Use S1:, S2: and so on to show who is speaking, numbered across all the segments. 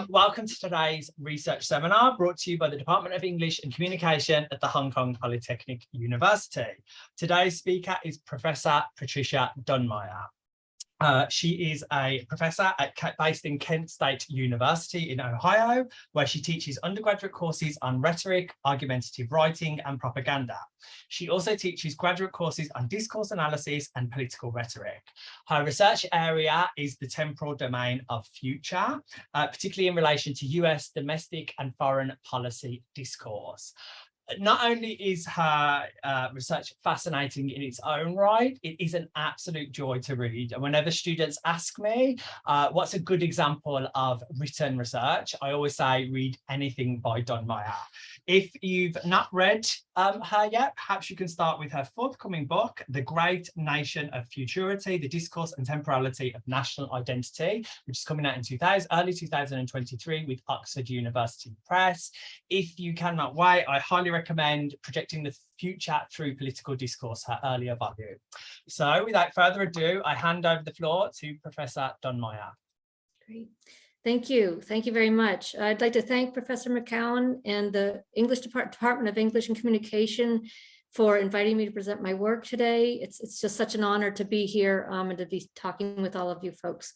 S1: Welcome to today's research seminar brought to you by the Department of English and Communication at the Hong Kong Polytechnic University. Today's speaker is Professor Patricia Dunmire. She is a professor based in Kent State University in Ohio, where she teaches undergraduate courses on rhetoric, argumentative writing, and propaganda. She also teaches graduate courses on discourse analysis and political rhetoric. Her research area is the temporal domain of future, particularly in relation to US domestic and foreign policy discourse. Not only is her research fascinating in its own right, it is an absolute joy to read. And whenever students ask me what's a good example of written research, I always say read anything by Dunmire. If you've not read her yet, perhaps you can start with her forthcoming book, The Great Nation of Futurity, The Discourse and Temporality of National Identity, which is coming out in early 2023 with Oxford University Press. If you cannot wait, I highly recommend Projecting the Future Through Political Discourse, her earlier volume. So without further ado, I hand over the floor to Professor Dunmire.
S2: Great. Thank you. Thank you very much. I'd like to thank Professor McCowan and the Department of English and Communication for inviting me to present my work today. It's just such an honor to be here and to be talking with all of you folks.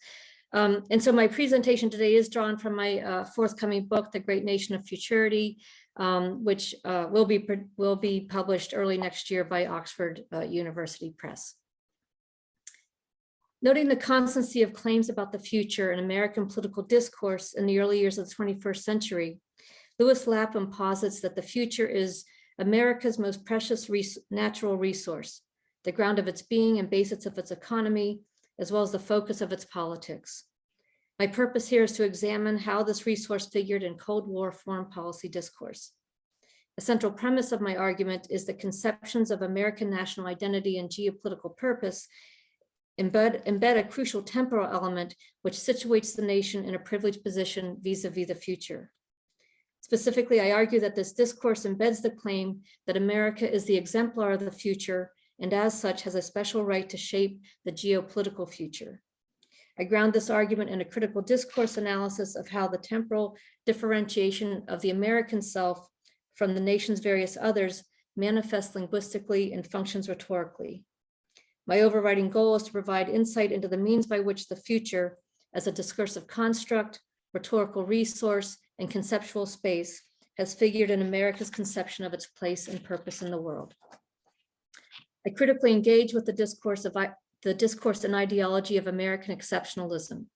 S2: And so my presentation today is drawn from my forthcoming book, The Great Nation of Futurity, which will be published early next year by Oxford University Press. Noting the constancy of claims about the future in American political discourse in the early years of the 21st century, Lewis Lapham posits that the future is America's most precious natural resource, the ground of its being and basis of its economy, as well as the focus of its politics. My purpose here is to examine how this resource figured in Cold War foreign policy discourse. A central premise of my argument is that conceptions of American national identity and geopolitical purpose embed a crucial temporal element which situates the nation in a privileged position vis-a-vis the future. Specifically, I argue that this discourse embeds the claim that America is the exemplar of the future and as such has a special right to shape the geopolitical future. I ground this argument in a critical discourse analysis of how the temporal differentiation of the American self from the nation's various others manifests linguistically and functions rhetorically. My overriding goal is to provide insight into the means by which the future, as a discursive construct, rhetorical resource, and conceptual space, has figured in America's conception of its place and purpose in the world. I critically engage with the discourse and ideology of American exceptionalism,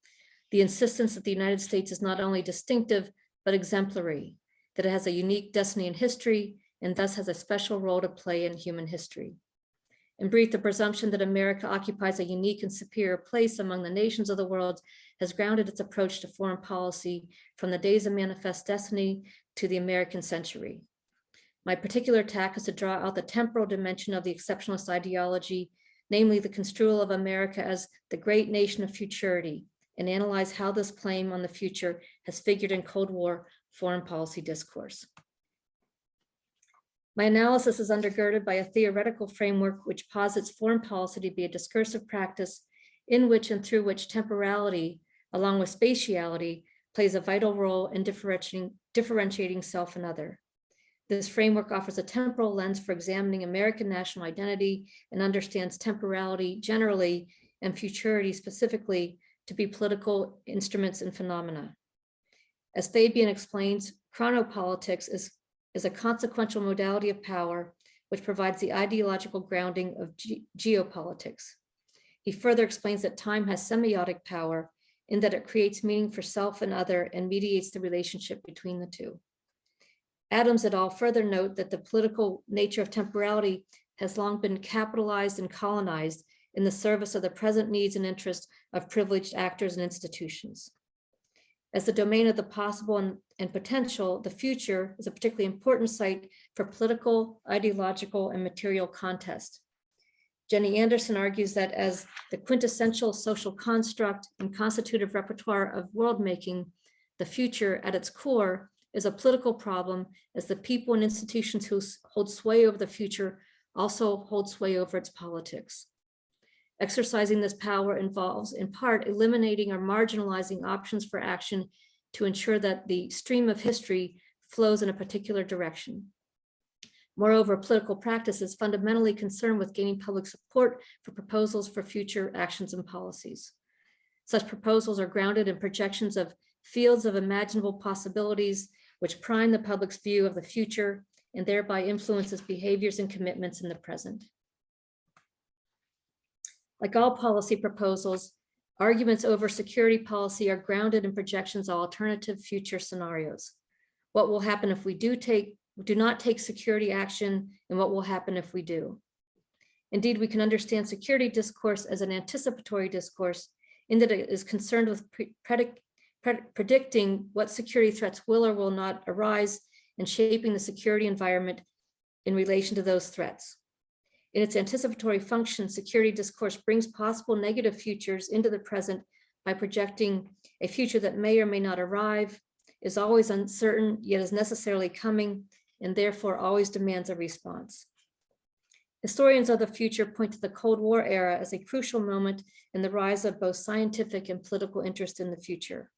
S2: the insistence that the United States is not only distinctive, but exemplary, that it has a unique destiny in history, and thus has a special role to play in human history. In brief, the presumption that America occupies a unique and superior place among the nations of the world has grounded its approach to foreign policy from the days of manifest destiny to the American century. My particular tack is to draw out the temporal dimension of the exceptionalist ideology, namely the construal of America as the great nation of futurity, and analyze how this claim on the future has figured in Cold War foreign policy discourse. My analysis is undergirded by a theoretical framework which posits foreign policy to be a discursive practice in which and through which temporality, along with spatiality, plays a vital role in differentiating self and other. This framework offers a temporal lens for examining American national identity and understands temporality generally and futurity specifically to be political instruments and phenomena. As Fabian explains, chronopolitics is a consequential modality of power which provides the ideological grounding of geopolitics. He further explains that time has semiotic power in that it creates meaning for self and other and mediates the relationship between the two. Adams et al. Further note that the political nature of temporality has long been capitalized and colonized in the service of the present needs and interests of privileged actors and institutions. As the domain of the possible and potential, the future is a particularly important site for political, ideological, and material contest. Jenny Anderson argues that as the quintessential social construct and constitutive repertoire of world-making, the future at its core is a political problem as the people and institutions who hold sway over the future also hold sway over its politics. Exercising this power involves, in part, eliminating or marginalizing options for action to ensure that the stream of history flows in a particular direction. Moreover, political practice is fundamentally concerned with gaining public support for proposals for future actions and policies. Such proposals are grounded in projections of fields of imaginable possibilities, which prime the public's view of the future and thereby influences behaviors and commitments in the present. Like all policy proposals, arguments over security policy are grounded in projections of alternative future scenarios. What will happen if we do not take security action, and what will happen if we do? Indeed, we can understand security discourse as an anticipatory discourse in that it is concerned with predicting what security threats will or will not arise and shaping the security environment in relation to those threats. In its anticipatory function, security discourse brings possible negative futures into the present by projecting a future that may or may not arrive, is always uncertain, yet is necessarily coming, and therefore always demands a response. Historians of the future point to the Cold War era as a crucial moment in the rise of both scientific and political interest in the future.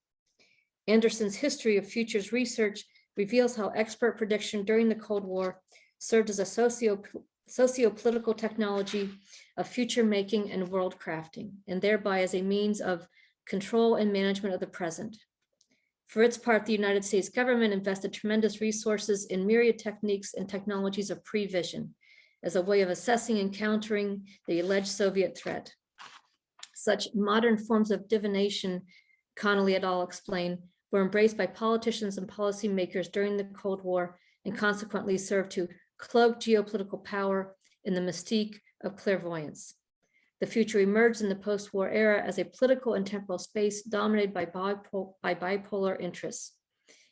S2: Anderson's History of Futures research reveals how expert prediction during the Cold War served as a socio-political technology of future making and world crafting, and thereby as a means of control and management of the present. For its part, the United States government invested tremendous resources in myriad techniques and technologies of prevision as a way of assessing and countering the alleged Soviet threat. Such modern forms of divination, Connolly et al. Explain, were embraced by politicians and policymakers during the Cold War and consequently served to cloak geopolitical power in the mystique of clairvoyance. The future emerged in the post-war era as a political and temporal space dominated by bipolar interests.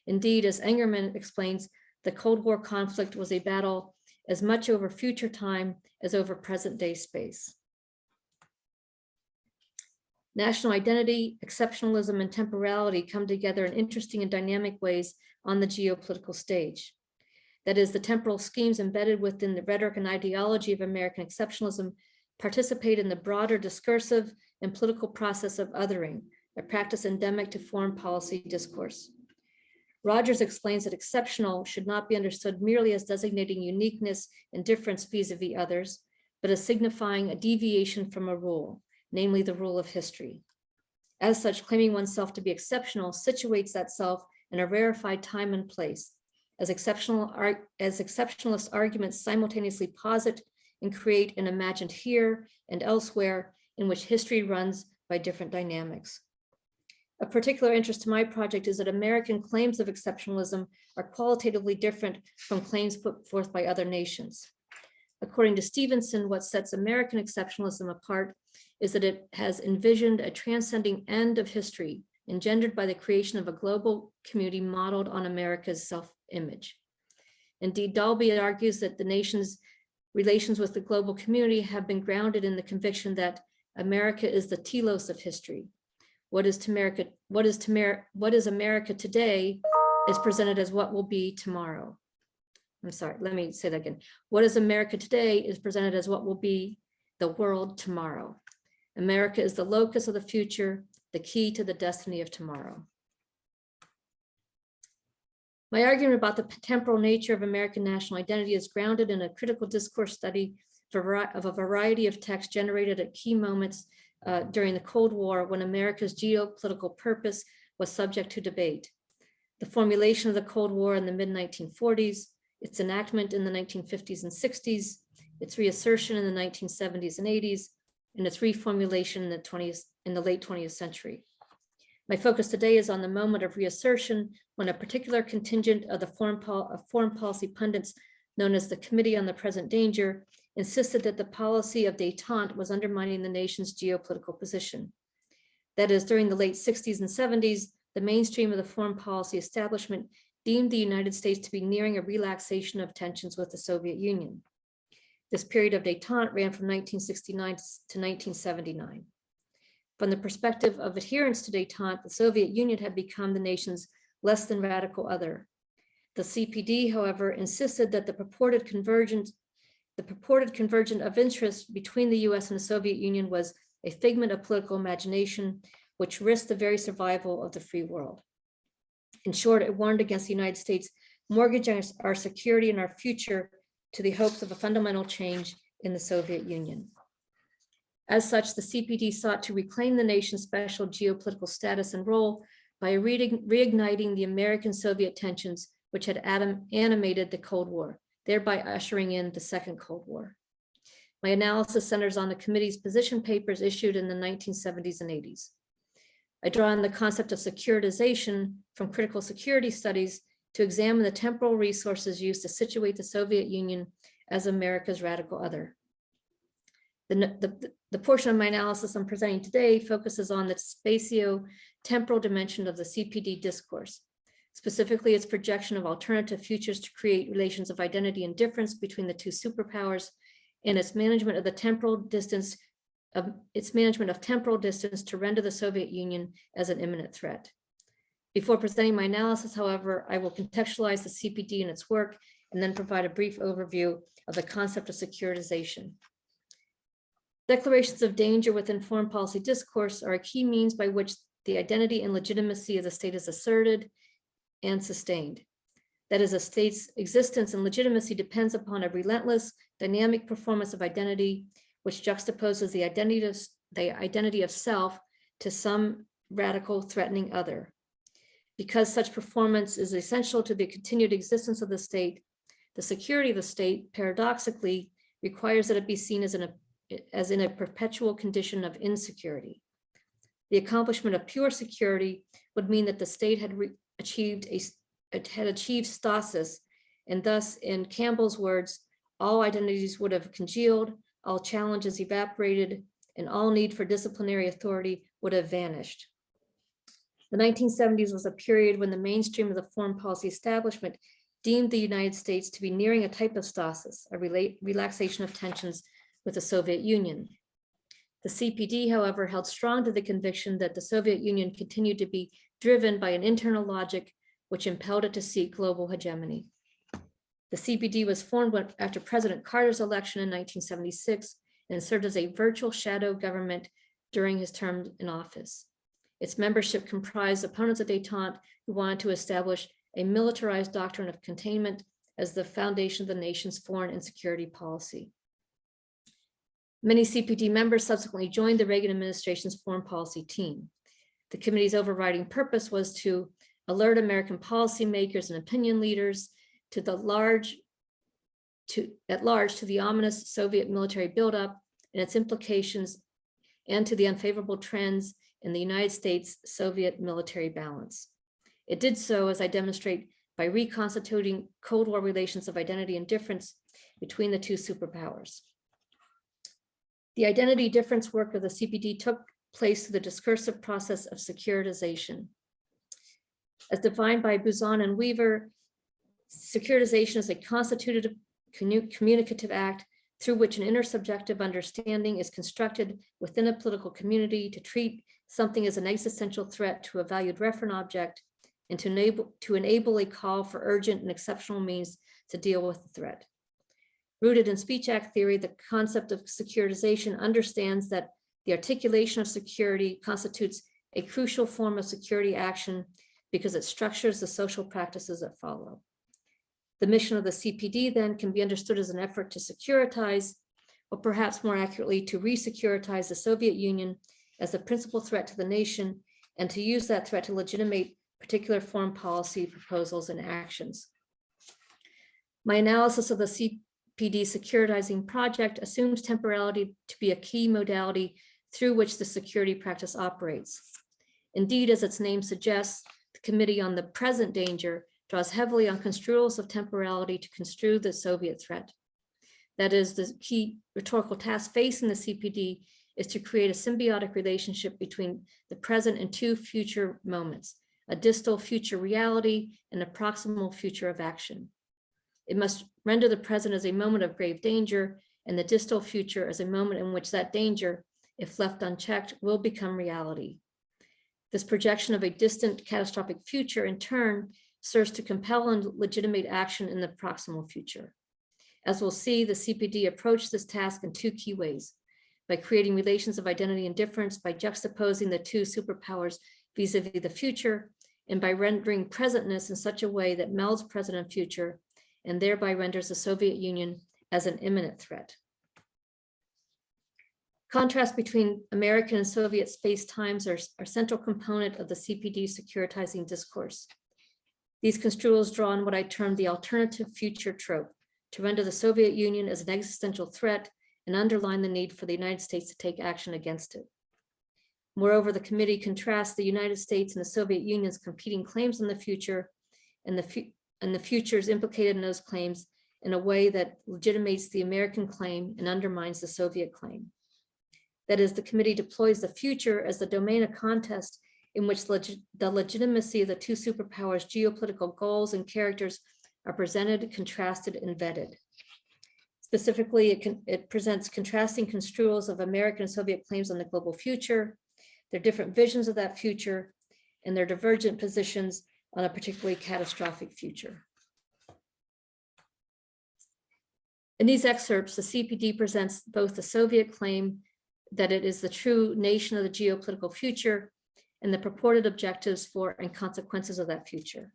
S2: Indeed, as Engerman explains, the Cold War conflict was a battle as much over future time as over present-day space. National identity, exceptionalism, and temporality come together in interesting and dynamic ways on the geopolitical stage. That is, the temporal schemes embedded within the rhetoric and ideology of American exceptionalism participate in the broader discursive and political process of othering, a practice endemic to foreign policy discourse. Rogers explains that exceptional should not be understood merely as designating uniqueness and difference vis-a-vis others, but as signifying a deviation from a rule, namely the rule of history. As such, claiming oneself to be exceptional situates that self in a rarefied time and place, as exceptionalist arguments simultaneously posit and create an imagined here and elsewhere in which history runs by different dynamics. Of particular interest to my project is that American claims of exceptionalism are qualitatively different from claims put forth by other nations. According to Stevenson, what sets American exceptionalism apart is that it has envisioned a transcending end of history engendered by the creation of a global community modeled on America's self-image. Indeed, Dalby argues that the nation's relations with the global community have been grounded in the conviction that America is the telos of history. What is America today is presented as what will be tomorrow. I'm sorry, let me say that again. What is America today is presented as what will be the world tomorrow. America is the locus of the future, the key to the destiny of tomorrow. My argument about the temporal nature of American national identity is grounded in a critical discourse study of a variety of texts generated at key moments during the Cold War when America's geopolitical purpose was subject to debate. The formulation of the Cold War in the mid-1940s, its enactment in the 1950s and 60s, its reassertion in the 1970s and 80s, and its reformulation in the late 20th century. My focus today is on the moment of reassertion when a particular contingent of the foreign policy pundits known as the Committee on the Present Danger insisted that the policy of détente was undermining the nation's geopolitical position. That is, during the late 60s and 70s, the mainstream of the foreign policy establishment deemed the United States to be nearing a relaxation of tensions with the Soviet Union. This period of détente ran from 1969 to 1979. From the perspective of adherence to détente, the Soviet Union had become the nation's less than radical other. The CPD, however, insisted that the purported convergence of interest between the US and the Soviet Union was a figment of political imagination, which risked the very survival of the free world. In short, it warned against the United States mortgaging our security and our future to the hopes of a fundamental change in the Soviet Union. As such, the CPD sought to reclaim the nation's special geopolitical status and role by reigniting the American-Soviet tensions, which had animated the Cold War, thereby ushering in the Second Cold War. My analysis centers on the committee's position papers issued in the 1970s and 80s. I draw on the concept of securitization from critical security studies to examine the temporal resources used to situate the Soviet Union as America's radical other. The portion of my analysis I'm presenting today focuses on the spatio-temporal dimension of the CPD discourse, specifically its projection of alternative futures to create relations of identity and difference between the two superpowers, and its management of temporal distance to render the Soviet Union as an imminent threat. Before presenting my analysis, however, I will contextualize the CPD and its work, and then provide a brief overview of the concept of securitization. Declarations of danger within foreign policy discourse are a key means by which the identity and legitimacy of the state is asserted and sustained. That is, a state's existence and legitimacy depends upon a relentless, dynamic performance of identity, which juxtaposes the identity of self to some radical, threatening other. Because such performance is essential to the continued existence of the state, the security of the state, paradoxically, requires that it be seen as in a perpetual condition of insecurity. The accomplishment of pure security would mean that the state had achieved stasis, and thus, in Campbell's words, all identities would have congealed, all challenges evaporated, and all need for disciplinary authority would have vanished. The 1970s was a period when the mainstream of the foreign policy establishment deemed the United States to be nearing a type of stasis, a relaxation of tensions with the Soviet Union. The CPD, however, held strong to the conviction that the Soviet Union continued to be driven by an internal logic which impelled it to seek global hegemony. The CPD was formed after President Carter's election in 1976 and served as a virtual shadow government during his term in office. Its membership comprised opponents of détente who wanted to establish a militarized doctrine of containment as the foundation of the nation's foreign and security policy. Many CPD members subsequently joined the Reagan administration's foreign policy team. The committee's overriding purpose was to alert American policymakers and opinion leaders at large to the ominous Soviet military buildup and its implications, and to the unfavorable trends in the United States-Soviet military balance. It did so, as I demonstrate, by reconstituting Cold War relations of identity and difference between the two superpowers. The identity difference work of the CPD took place through the discursive process of securitization. As defined by Buzan and Weaver, securitization is a constitutive communicative act through which an intersubjective understanding is constructed within a political community to treat something as an existential threat to a valued referent object and to enable a call for urgent and exceptional means to deal with the threat. Rooted in Speech Act theory, the concept of securitization understands that the articulation of security constitutes a crucial form of security action because it structures the social practices that follow. The mission of the CPD then can be understood as an effort to securitize, or perhaps more accurately, to re-securitize the Soviet Union as the principal threat to the nation, and to use that threat to legitimate particular foreign policy proposals and actions. My analysis of the CPD securitizing project assumes temporality to be a key modality through which the security practice operates. Indeed, as its name suggests, the Committee on the Present Danger draws heavily on construals of temporality to construe the Soviet threat. That is, the key rhetorical task facing the CPD is to create a symbiotic relationship between the present and two future moments, a distal future reality and a proximal future of action. It must render the present as a moment of grave danger and the distal future as a moment in which that danger, if left unchecked, will become reality. This projection of a distant catastrophic future, in turn, serves to compel and legitimate action in the proximal future. As we'll see, the CPD approached this task in two key ways: by creating relations of identity and difference, by juxtaposing the two superpowers vis-a-vis the future, and by rendering presentness in such a way that melds present and future, and thereby renders the Soviet Union as an imminent threat. Contrast between American and Soviet space-times are a central component of the CPD securitizing discourse. These construals draw on what I term the alternative future trope to render the Soviet Union as an existential threat and underline the need for the United States to take action against it. Moreover, the committee contrasts the United States and the Soviet Union's competing claims on the future and the futures implicated in those claims in a way that legitimates the American claim and undermines the Soviet claim. That is, the committee deploys the future as the domain of contest in which the legitimacy of the two superpowers' geopolitical goals and characters are presented, contrasted, and vetted. Specifically, it presents contrasting construals of American and Soviet claims on the global future, their different visions of that future, and their divergent positions on a particularly catastrophic future. In these excerpts, the CPD presents both the Soviet claim that it is the true nation of the geopolitical future and the purported objectives for and consequences of that future.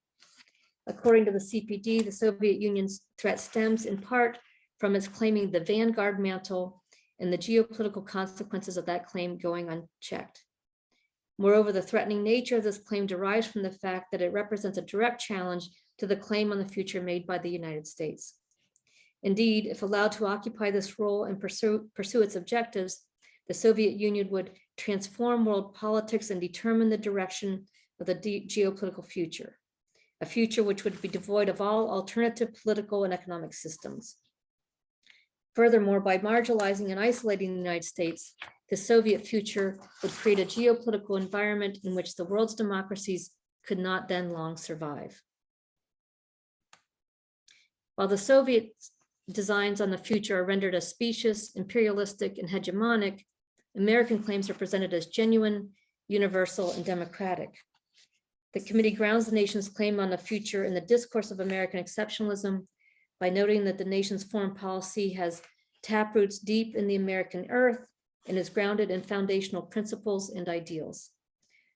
S2: According to the CPD, the Soviet Union's threat stems in part from its claiming the vanguard mantle and the geopolitical consequences of that claim going unchecked. Moreover, the threatening nature of this claim derives from the fact that it represents a direct challenge to the claim on the future made by the United States. Indeed, if allowed to occupy this role and pursue its objectives, the Soviet Union would transform world politics and determine the direction of the geopolitical future, a future which would be devoid of all alternative political and economic systems. Furthermore, by marginalizing and isolating the United States, the Soviet future would create a geopolitical environment in which the world's democracies could not then long survive. While the Soviet designs on the future are rendered as specious, imperialistic, and hegemonic, American claims are presented as genuine, universal, and democratic. The committee grounds the nation's claim on the future in the discourse of American exceptionalism by noting that the nation's foreign policy has taproots deep in the American earth and is grounded in foundational principles and ideals.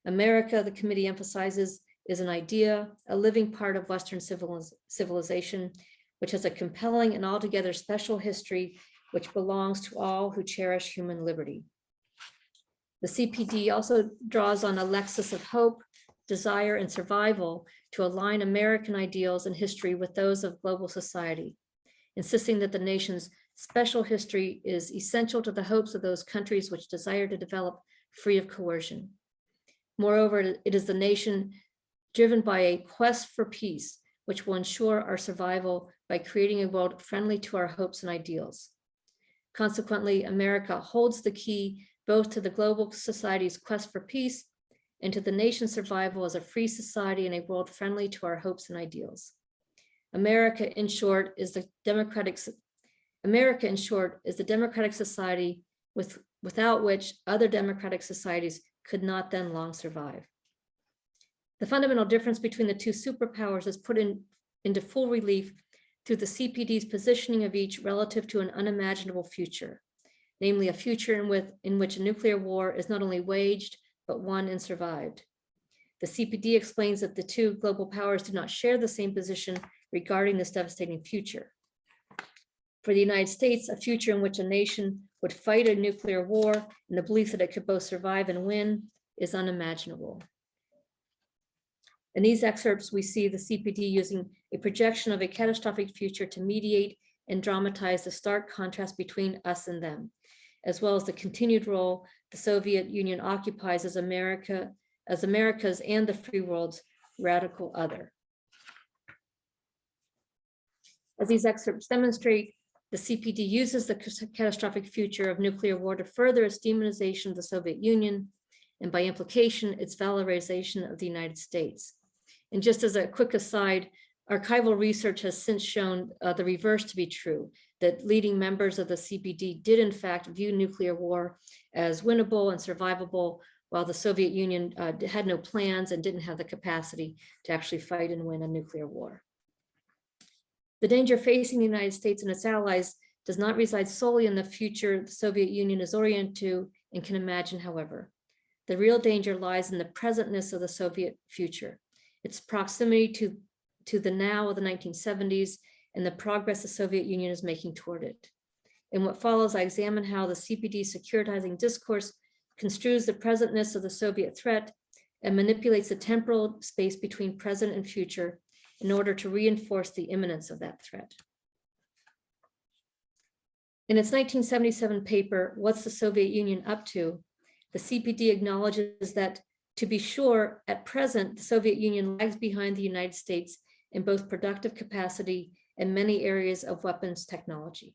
S2: America, the committee emphasizes, is an idea, a living part of Western civilization, which has a compelling and altogether special history which belongs to all who cherish human liberty. The CPD also draws on a lexis of hope, desire, and survival to align American ideals and history with those of global society, insisting that the nation's special history is essential to the hopes of those countries which desire to develop free of coercion. Moreover, it is the nation driven by a quest for peace, which will ensure our survival by creating a world friendly to our hopes and ideals. Consequently, America holds the key both to the global society's quest for peace and to the nation's survival as a free society in a world friendly to our hopes and ideals. America, in short, is the democratic society without which other democratic societies could not then long survive. The fundamental difference between the two superpowers is put into full relief through the CPD's positioning of each relative to an unimaginable future, namely a future in which a nuclear war is not only waged, but won and survived. The CPD explains that the two global powers do not share the same position regarding this devastating future. For the United States, a future in which a nation would fight a nuclear war in the belief that it could both survive and win is unimaginable. In these excerpts, we see the CPD using a projection of a catastrophic future to mediate and dramatize the stark contrast between us and them, as well as the continued role the Soviet Union occupies as America's and the free world's radical other. As these excerpts demonstrate, the CPD uses the catastrophic future of nuclear war to further its demonization of the Soviet Union, and by implication, its valorization of the United States. And just as a quick aside, archival research has since shown the reverse to be true, that leading members of the CPD did in fact view nuclear war as winnable and survivable, while the Soviet Union had no plans and didn't have the capacity to actually fight and win a nuclear war. The danger facing the United States and its allies does not reside solely in the future the Soviet Union is oriented to and can imagine, however. The real danger lies in the presentness of the Soviet future, its proximity to the now of the 1970s, and the progress the Soviet Union is making toward it. In what follows, I examine how the CPD securitizing discourse construes the presentness of the Soviet threat and manipulates the temporal space between present and future in order to reinforce the imminence of that threat. In its 1977 paper, What's the Soviet Union Up To?, the CPD acknowledges that, to be sure, at present, the Soviet Union lags behind the United States in both productive capacity and many areas of weapons technology.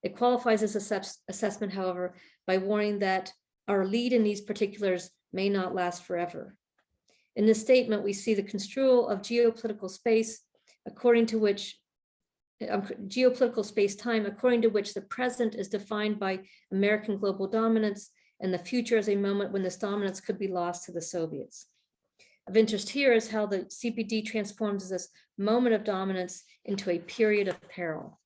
S2: It qualifies this assessment, however, by warning that our lead in these particulars may not last forever. In this statement, we see the construal of geopolitical space, according to which geopolitical space-time, according to which the present is defined by American global dominance and the future as a moment when this dominance could be lost to the Soviets. Of interest here is how the CPD transforms this moment of dominance into a period of peril.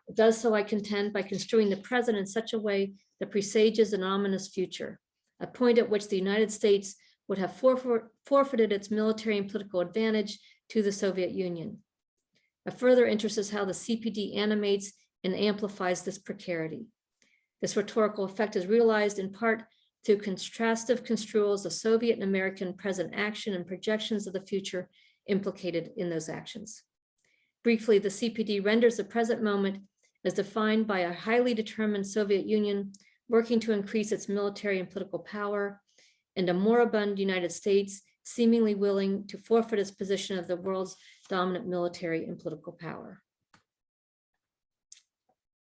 S2: It does so, I contend, by construing the present in such a way that presages an ominous future, a point at which the United States would have forfeited its military and political advantage to the Soviet Union. Of further interest is how the CPD animates and amplifies this precarity. This rhetorical effect is realized in part through contrastive construals of Soviet and American present action and projections of the future implicated in those actions. Briefly, the CPD renders the present moment as defined by a highly determined Soviet Union working to increase its military and political power, and a moribund United States seemingly willing to forfeit its position of the world's dominant military and political power.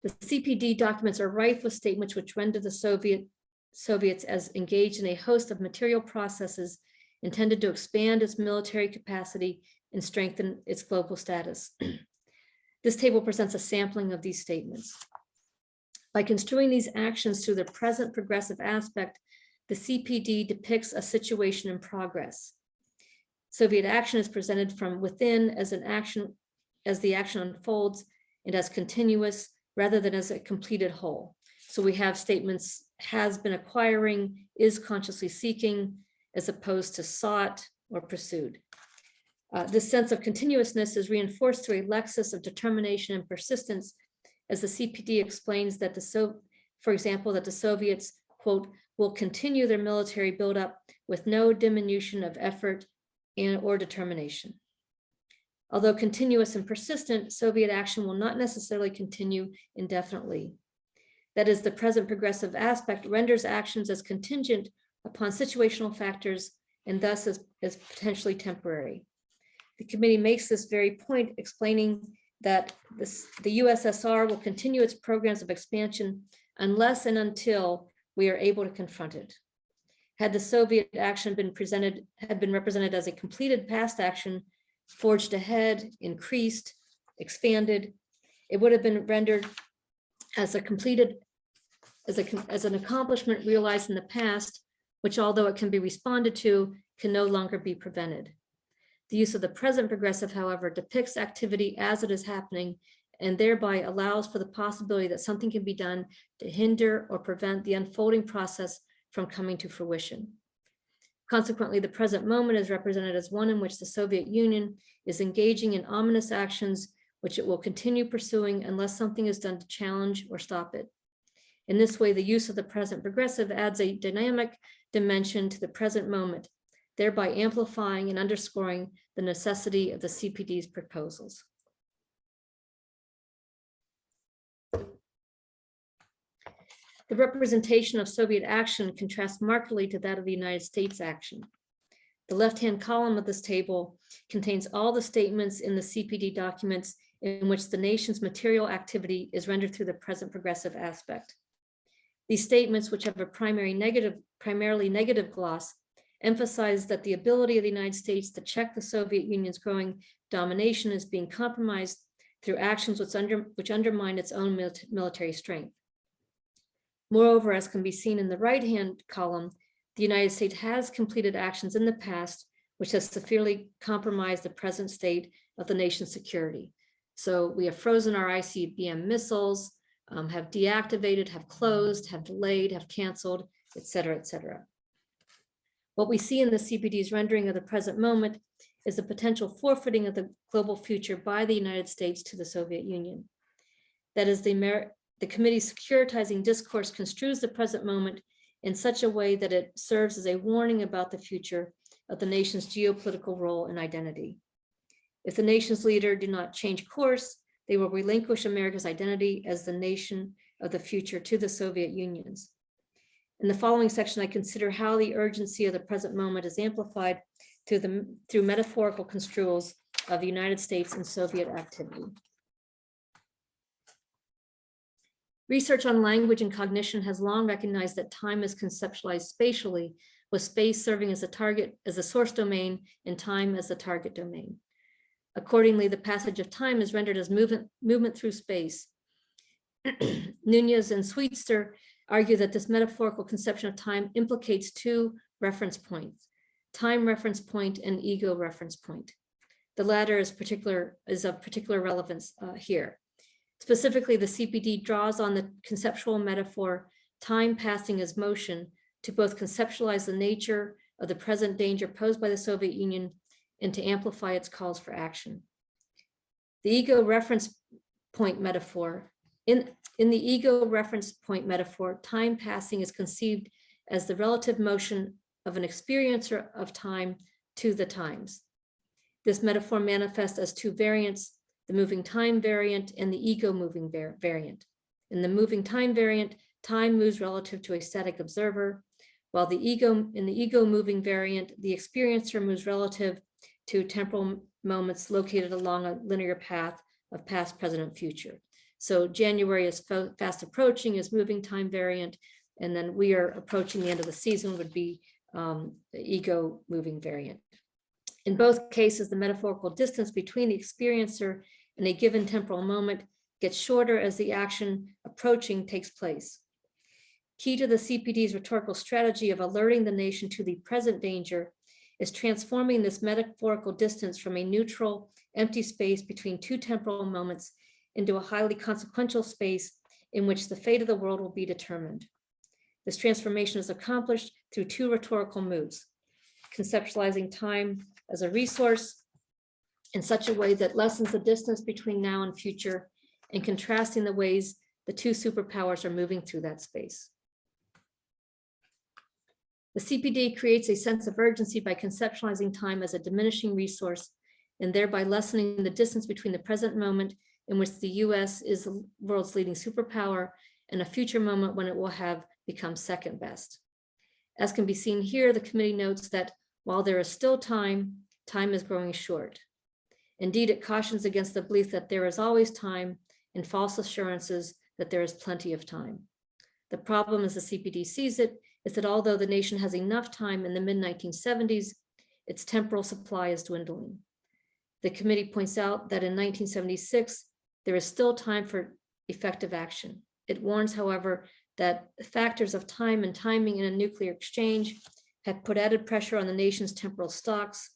S2: The CPD documents are rife with statements which render the Soviets as engaged in a host of material processes intended to expand its military capacity and strengthen its global status. This table presents a sampling of these statements. By construing these actions through their present progressive aspect, the CPD depicts a situation in progress. Soviet action is presented from within as the action unfolds and as continuous rather than as a completed whole. So we have statements has been acquiring, is consciously seeking, as opposed to sought or pursued. This sense of continuousness is reinforced through a lexis of determination and persistence, as the CPD explains that for example, that the Soviets, quote, will continue their military buildup with no diminution of effort or determination. Although continuous and persistent, Soviet action will not necessarily continue indefinitely. That is, the present progressive aspect renders actions as contingent upon situational factors and thus as potentially temporary. The committee makes this very point, explaining that the USSR will continue its programs of expansion unless and until we are able to confront it. Had the Soviet action been represented as a completed past action, forged ahead, increased, expanded, it would have been rendered as an accomplishment realized in the past, which, although it can be responded to, can no longer be prevented. The use of the present progressive, however, depicts activity as it is happening and thereby allows for the possibility that something can be done to hinder or prevent the unfolding process from coming to fruition. Consequently, the present moment is represented as one in which the Soviet Union is engaging in ominous actions which it will continue pursuing unless something is done to challenge or stop it. In this way, the use of the present progressive adds a dynamic dimension to the present moment, thereby amplifying and underscoring the necessity of the CPD's proposals. The representation of Soviet action contrasts markedly to that of the United States action. The left-hand column of this table contains all the statements in the CPD documents in which the nation's material activity is rendered through the present progressive aspect. These statements, which have a primarily negative gloss, emphasize that the ability of the United States to check the Soviet Union's growing domination is being compromised through actions which undermine its own military strength. Moreover, as can be seen in the right-hand column, the United States has completed actions in the past which has severely compromised the present state of the nation's security. So we have frozen our ICBM missiles, have deactivated, have closed, have delayed, have canceled, et cetera, et cetera. What we see in the CPD's rendering of the present moment is the potential forfeiting of the global future by the United States to the Soviet Union. That is, the committee's securitizing discourse construes the present moment in such a way that it serves as a warning about the future of the nation's geopolitical role and identity. If the nation's leader do not change course, they will relinquish America's identity as the nation of the future to the Soviet Unions. In the following section, I consider how the urgency of the present moment is amplified through metaphorical construals of United States and Soviet activity. Research on language and cognition has long recognized that time is conceptualized spatially, with space serving as a target, as a source domain, and time as the target domain. Accordingly, the passage of time is rendered as movement through space. Nunez and Sweetster argue that this metaphorical conception of time implicates two reference points: time reference point and ego reference point. The latter is of particular relevance here. Specifically, the CPD draws on the conceptual metaphor, time passing as motion, to both conceptualize the nature of the present danger posed by the Soviet Union and to amplify its calls for action. The ego reference point metaphor, in the ego reference point metaphor, time passing is conceived as the relative motion of an experiencer of time to the times. This metaphor manifests as two variants, the moving time variant and the ego moving variant. In the moving time variant, time moves relative to a static observer, while in the ego moving variant, the experiencer moves relative to temporal moments located along a linear path of past, present, and future. So January is fast approaching, is moving time variant, and then we are approaching the end of the season would be the ego moving variant. In both cases, the metaphorical distance between the experiencer and a given temporal moment gets shorter as the action approaching takes place. Key to the CPD's rhetorical strategy of alerting the nation to the present danger is transforming this metaphorical distance from a neutral, empty space between two temporal moments into a highly consequential space in which the fate of the world will be determined. This transformation is accomplished through two rhetorical moves: conceptualizing time as a resource in such a way that lessens the distance between now and future, and contrasting the ways the two superpowers are moving through that space. The CPD creates a sense of urgency by conceptualizing time as a diminishing resource and thereby lessening the distance between the present moment in which the US is the world's leading superpower and a future moment when it will have become second best. As can be seen here, the committee notes that while there is still time, time is growing short. Indeed, it cautions against the belief that there is always time and false assurances that there is plenty of time. The problem, as the CPD sees it, is that although the nation has enough time in the mid-1970s, its temporal supply is dwindling. The committee points out that in 1976, there is still time for effective action. It warns, however, that factors of time and timing in a nuclear exchange have put added pressure on the nation's temporal stocks.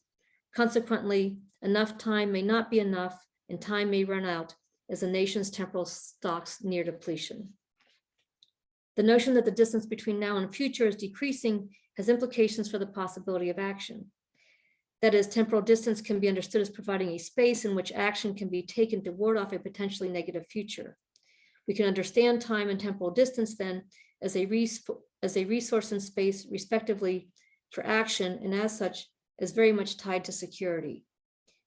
S2: Consequently, enough time may not be enough, and time may run out as the nation's temporal stocks near depletion. The notion that the distance between now and future is decreasing has implications for the possibility of action. That is, temporal distance can be understood as providing a space in which action can be taken to ward off a potentially negative future. We can understand time and temporal distance then as a resource and space, respectively, for action, and as such, is very much tied to security.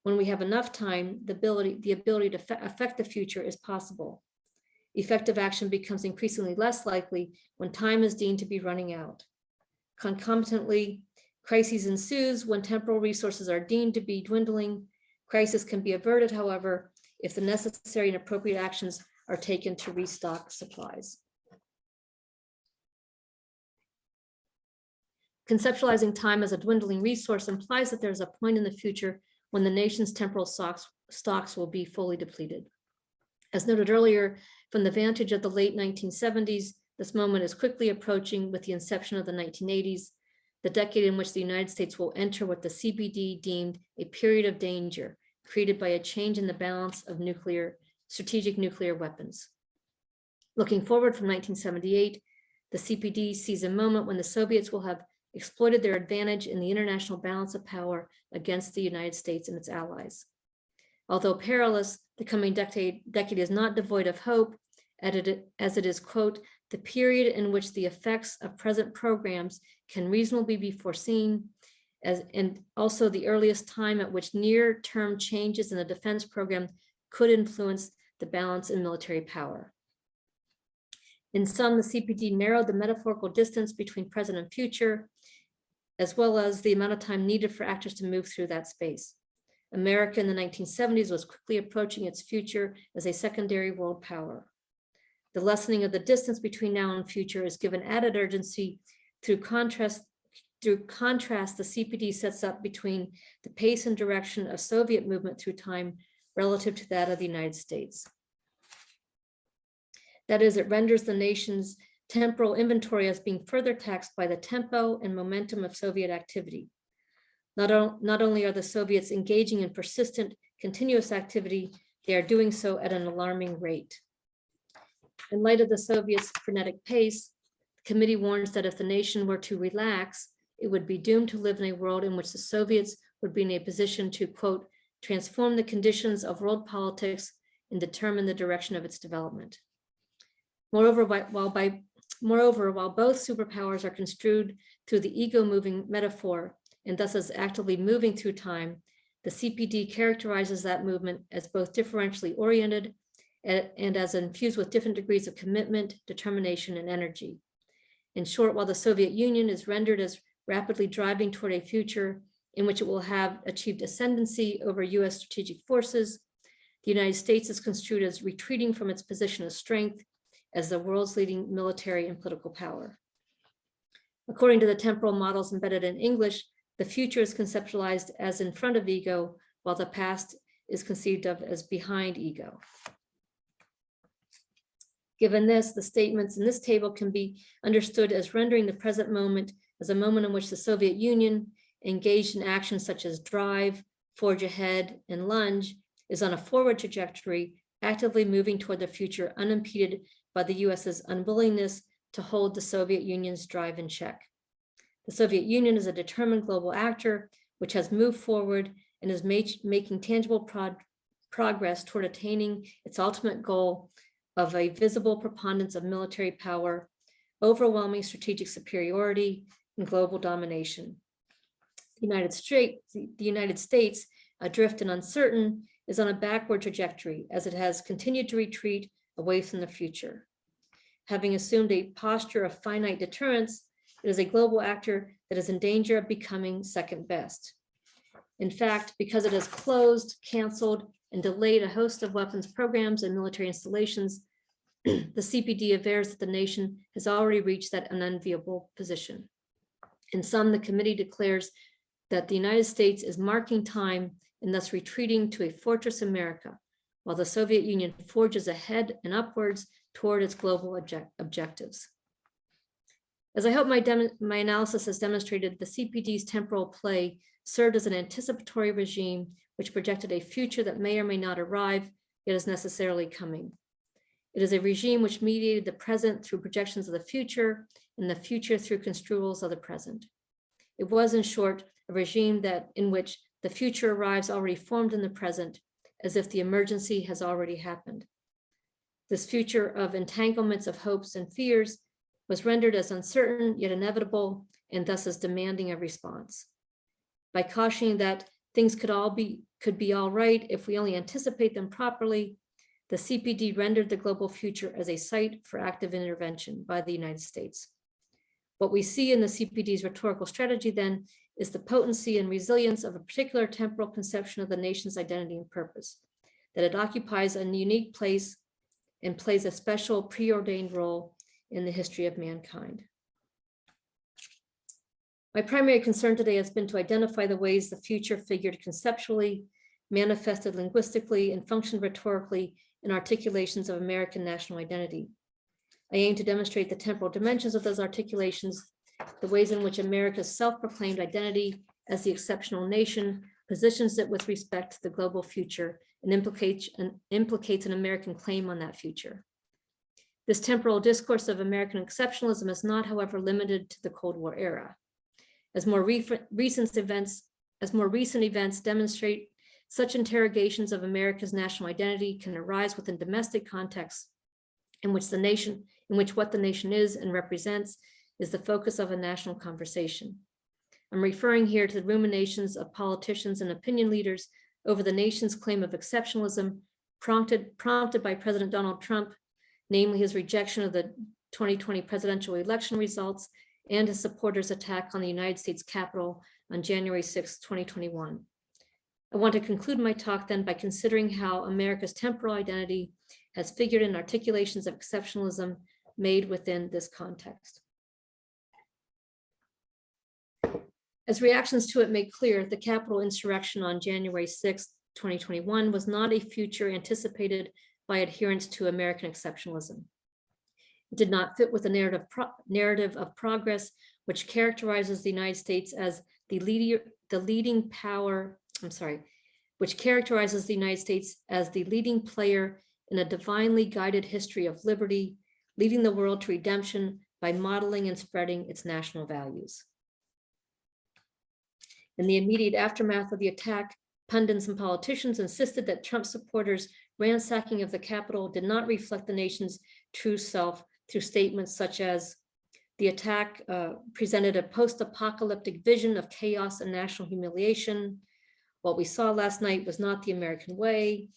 S2: When we have enough time, the ability to affect the future is possible. Effective action becomes increasingly less likely when time is deemed to be running out. Concomitantly, crises ensues when temporal resources are deemed to be dwindling. Crisis can be averted, however, if the necessary and appropriate actions are taken to restock supplies. Conceptualizing time as a dwindling resource implies that there's a point in the future when the nation's temporal stocks will be fully depleted. As noted earlier, from the vantage of the late 1970s, this moment is quickly approaching with the inception of the 1980s, the decade in which the United States will enter what the CPD deemed a period of danger created by a change in the balance of strategic nuclear weapons. Looking forward from 1978, the CPD sees a moment when the Soviets will have exploited their advantage in the international balance of power against the United States and its allies. Although perilous, the coming decade is not devoid of hope, as it is, quote, the period in which the effects of present programs can reasonably be foreseen, and also the earliest time at which near-term changes in the defense program could influence the balance in military power. In sum, the CPD narrowed the metaphorical distance between present and future, as well as the amount of time needed for actors to move through that space. America in the 1970s was quickly approaching its future as a secondary world power. The lessening of the distance between now and future is given added urgency through contrast, the CPD sets up between the pace and direction of Soviet movement through time relative to that of the United States. That is, it renders the nation's temporal inventory as being further taxed by the tempo and momentum of Soviet activity. Not only are the Soviets engaging in persistent, continuous activity, they are doing so at an alarming rate. In light of the Soviets' frenetic pace, the committee warns that if the nation were to relax, it would be doomed to live in a world in which the Soviets would be in a position to, quote, transform the conditions of world politics and determine the direction of its development. Moreover, while both superpowers are construed through the ego-moving metaphor and thus as actively moving through time, the CPD characterizes that movement as both differentially oriented and as infused with different degrees of commitment, determination, and energy. In short, while the Soviet Union is rendered as rapidly driving toward a future in which it will have achieved ascendancy over US strategic forces, the United States is construed as retreating from its position of strength as the world's leading military and political power. According to the temporal models embedded in English, the future is conceptualized as in front of ego, while the past is conceived of as behind ego. Given this, the statements in this table can be understood as rendering the present moment as a moment in which the Soviet Union, engaged in actions such as drive, forge ahead, and lunge, is on a forward trajectory, actively moving toward the future unimpeded by the US's unwillingness to hold the Soviet Union's drive in check. The Soviet Union is a determined global actor which has moved forward and is making tangible progress toward attaining its ultimate goal of a visible preponderance of military power, overwhelming strategic superiority, and global domination. The United States, adrift and uncertain, is on a backward trajectory as it has continued to retreat away from the future. Having assumed a posture of finite deterrence, it is a global actor that is in danger of becoming second best. In fact, because it has closed, canceled, and delayed a host of weapons programs and military installations, the CPD avers that the nation has already reached that unenviable position. In sum, the committee declares that the United States is marking time and thus retreating to a fortress America, while the Soviet Union forges ahead and upwards toward its global objectives. As I hope my analysis has demonstrated, the CPD's temporal play served as an anticipatory regime which projected a future that may or may not arrive, yet is necessarily coming. It is a regime which mediated the present through projections of the future and the future through construals of the present. It was, in short, a regime in which the future arrives already formed in the present, as if the emergency has already happened. This future of entanglements of hopes and fears was rendered as uncertain yet inevitable, and thus as demanding a response. By cautioning that things could be all right if we only anticipate them properly, the CPD rendered the global future as a site for active intervention by the United States. What we see in the CPD's rhetorical strategy then is the potency and resilience of a particular temporal conception of the nation's identity and purpose, that it occupies a unique place and plays a special preordained role in the history of mankind. My primary concern today has been to identify the ways the future figured conceptually, manifested linguistically, and functioned rhetorically in articulations of American national identity. I aim to demonstrate the temporal dimensions of those articulations, the ways in which America's self-proclaimed identity as the exceptional nation positions it with respect to the global future and implicates an American claim on that future. This temporal discourse of American exceptionalism is not, however, limited to the Cold War era. As more recent events demonstrate, such interrogations of America's national identity can arise within domestic contexts in which what the nation is and represents is the focus of a national conversation. I'm referring here to the ruminations of politicians and opinion leaders over the nation's claim of exceptionalism prompted by President Donald Trump, namely his rejection of the 2020 presidential election results and his supporters' attack on the United States Capitol on January 6, 2021. I want to conclude my talk then by considering how America's temporal identity has figured in articulations of exceptionalism made within this context. As reactions to it make clear, the Capitol insurrection on January 6, 2021 was not a future anticipated by adherents to American exceptionalism. It did not fit with the narrative of progress, which characterizes the United States as which characterizes the United States as the leading player in a divinely guided history of liberty, leading the world to redemption by modeling and spreading its national values. In the immediate aftermath of the attack, pundits and politicians insisted that Trump supporters' ransacking of the Capitol did not reflect the nation's true self through statements such as, the attack presented a post-apocalyptic vision of chaos and national humiliation. What we saw last night was not the American way.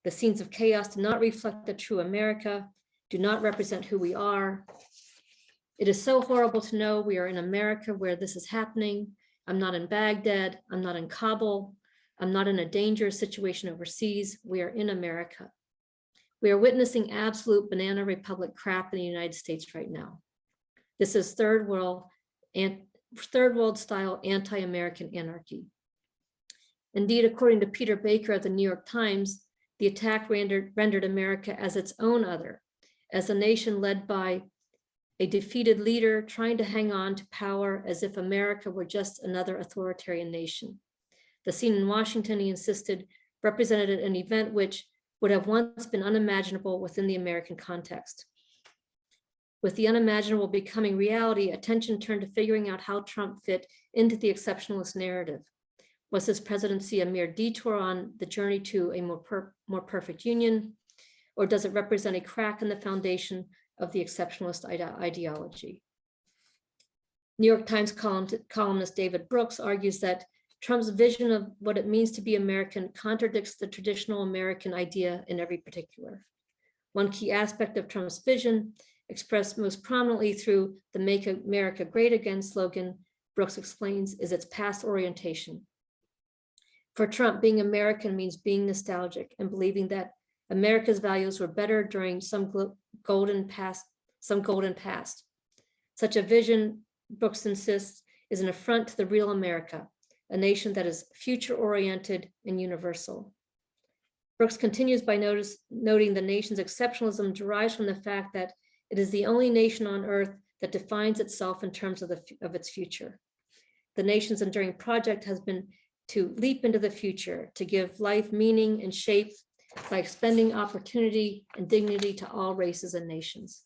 S2: The scenes of chaos do not reflect the true America, do not represent who we are. It is so horrible to know we are in America where this is happening. I'm not in Baghdad, I'm not in Kabul, I'm not in a dangerous situation overseas. We are in America. We are witnessing absolute banana republic crap in the United States right now. This is third world style anti-American anarchy. Indeed, according to Peter Baker of the New York Times, the attack rendered America as its own other, as a nation led by a defeated leader trying to hang on to power as if America were just another authoritarian nation. The scene in Washington, he insisted, represented an event which would have once been unimaginable within the American context. With the unimaginable becoming reality, attention turned to figuring out how Trump fit into the exceptionalist narrative. Was his presidency a mere detour on the journey to a more perfect union, or does it represent a crack in the foundation of the exceptionalist ideology? New York Times columnist David Brooks argues that Trump's vision of what it means to be American contradicts the traditional American idea in every particular. One key aspect of Trump's vision, expressed most prominently through the Make America Great Again slogan, Brooks explains, is its past orientation. For Trump, being American means being nostalgic and believing that America's values were better during some golden past. Such a vision, Brooks insists, is an affront to the real America, a nation that is future-oriented and universal. Brooks continues by noting the nation's exceptionalism derives from the fact that it is the only nation on earth that defines itself in terms of its future. The nation's enduring project has been to leap into the future, to give life meaning and shape by expending opportunity and dignity to all races and nations.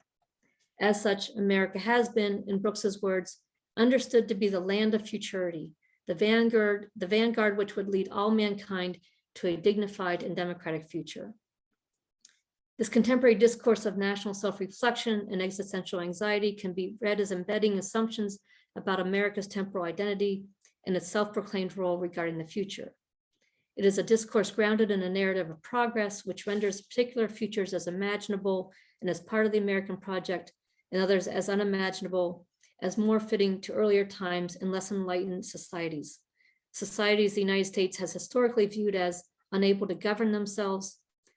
S2: As such, America has been, in Brooks's words, understood to be the land of futurity, the vanguard which would lead all mankind to a dignified and democratic future. This contemporary discourse of national self-reflection and existential anxiety can be read as embedding assumptions about America's temporal identity and its self-proclaimed role regarding the future. It is a discourse grounded in a narrative of progress, which renders particular futures as imaginable and as part of the American project, and others as unimaginable, as more fitting to earlier times and less enlightened societies. Societies the United States has historically viewed as unable to govern themselves,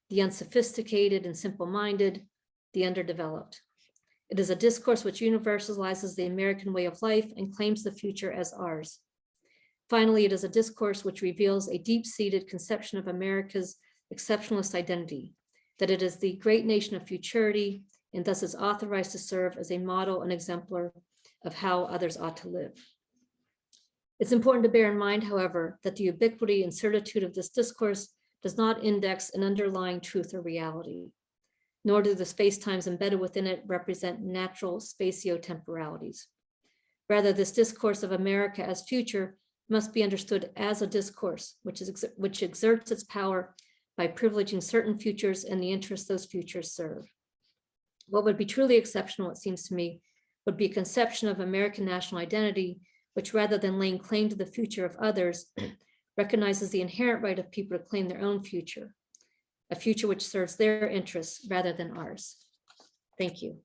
S2: the unsophisticated and simple-minded, the underdeveloped. It is a discourse which universalizes the American way of life and claims the future as ours. Finally, it is a discourse which reveals a deep-seated conception of America's exceptionalist identity, that it is the great nation of futurity and thus is authorized to serve as a model and exemplar of how others ought to live. It's important to bear in mind, however, that the ubiquity and certitude of this discourse does not index an underlying truth or reality, nor do the space-times embedded within it represent natural spatio-temporalities. Rather, this discourse of America as future must be understood as a discourse, which exerts its power by privileging certain futures and the interests those futures serve. What would be truly exceptional, it seems to me, would be a conception of American national identity, which rather than laying claim to the future of others, recognizes the inherent right of people to claim their own future, a future which serves their interests rather than ours. Thank you.